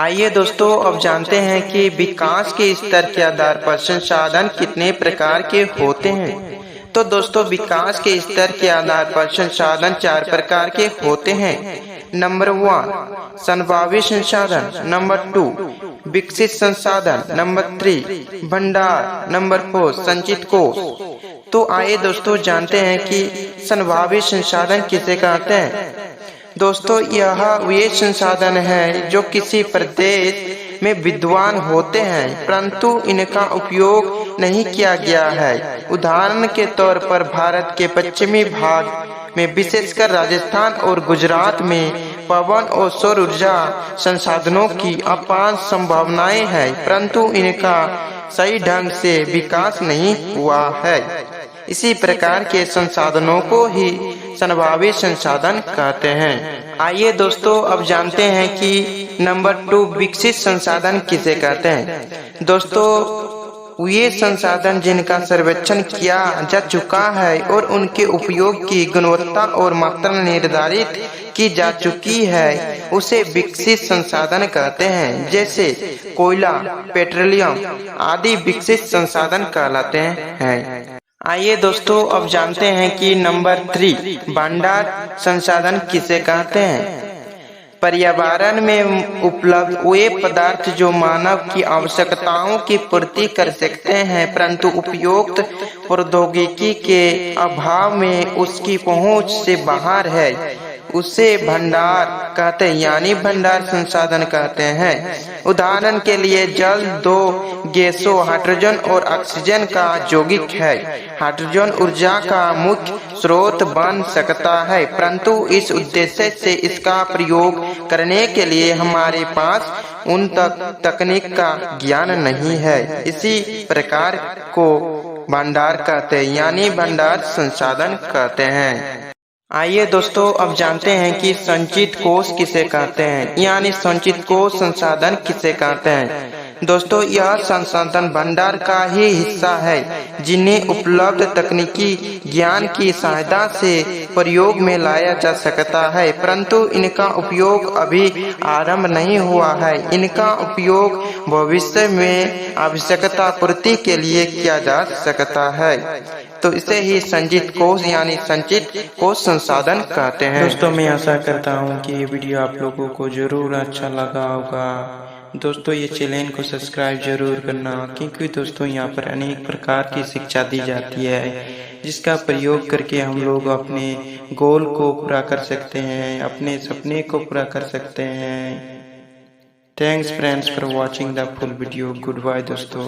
आइए दोस्तों, अब जानते हैं कि विकास के स्तर के आधार पर संसाधन कितने प्रकार के होते हैं। तो दोस्तों, विकास के स्तर के आधार पर संसाधन 4 प्रकार के होते हैं। नंबर 1 संभावित संसाधन, नंबर 2 विकसित संसाधन, नंबर 3 भंडार, नंबर 4 संचित कोष। तो आइए दोस्तों जानते हैं कि संभावित संसाधन किसे कहते हैं। दोस्तों, यह वे संसाधन है जो किसी प्रदेश में विद्वान होते हैं परंतु इनका उपयोग नहीं किया गया है। उदाहरण के तौर पर भारत के पश्चिमी भाग में विशेषकर राजस्थान और गुजरात में पवन और सौर ऊर्जा संसाधनों की अपार संभावनाएं हैं परंतु इनका सही ढंग से विकास नहीं हुआ है। इसी प्रकार के संसाधनों को ही संभावित संसाधन कहते हैं। आइए दोस्तों, अब जानते हैं कि नंबर 2 विकसित संसाधन किसे कहते हैं। दोस्तों, ये संसाधन जिनका सर्वेक्षण किया जा चुका है और उनके उपयोग की गुणवत्ता और मात्रा निर्धारित की जा चुकी है उसे विकसित संसाधन कहते हैं। जैसे कोयला, पेट्रोलियम आदि विकसित संसाधन कहलाते हैं। आइए दोस्तों, अब जानते हैं कि नंबर 3 भंडार संसाधन किसे कहते हैं। पर्यावरण में उपलब्ध वे पदार्थ जो मानव की आवश्यकताओं की पूर्ति कर सकते हैं परंतु उपयुक्त प्रौद्योगिकी के अभाव में उसकी पहुंच से बाहर है, उसे भंडार कहते हैं, यानी भंडार संसाधन कहते हैं। उदाहरण के लिए जल 2 गैसों हाइड्रोजन और ऑक्सीजन का यौगिक है। हाइड्रोजन ऊर्जा का मुख्य स्रोत बन सकता है परंतु इस उद्देश्य से इसका प्रयोग करने के लिए हमारे पास उन तकनीक का ज्ञान नहीं है। इसी प्रकार को भंडार कहते हैं, यानी भंडार संसाधन कहते हैं। आइए दोस्तों, अब जानते हैं कि संचित कोष किसे कहते हैं, यानी संचित कोष संसाधन किसे कहते हैं। दोस्तों, यह संसाधन भंडार का ही हिस्सा है जिन्हें उपलब्ध तकनीकी ज्ञान की सहायता से प्रयोग में लाया जा सकता है परंतु इनका उपयोग अभी आरंभ नहीं हुआ है। इनका उपयोग भविष्य में आवश्यकता पूर्ति के लिए किया जा सकता है, तो इसे ही संचित कोष यानी संचित कोष संसाधन कहते हैं। दोस्तों, मैं आशा करता हूँ कि ये वीडियो आप लोगों को जरूर अच्छा लगा होगा। दोस्तों, ये चैनल को सब्सक्राइब जरूर करना क्योंकि दोस्तों यहाँ पर अनेक प्रकार की शिक्षा दी जाती है जिसका प्रयोग करके हम लोग अपने गोल को पूरा कर सकते हैं, अपने सपने को पूरा कर सकते हैं। Thanks friends for watching the full video. Goodbye दोस्तों।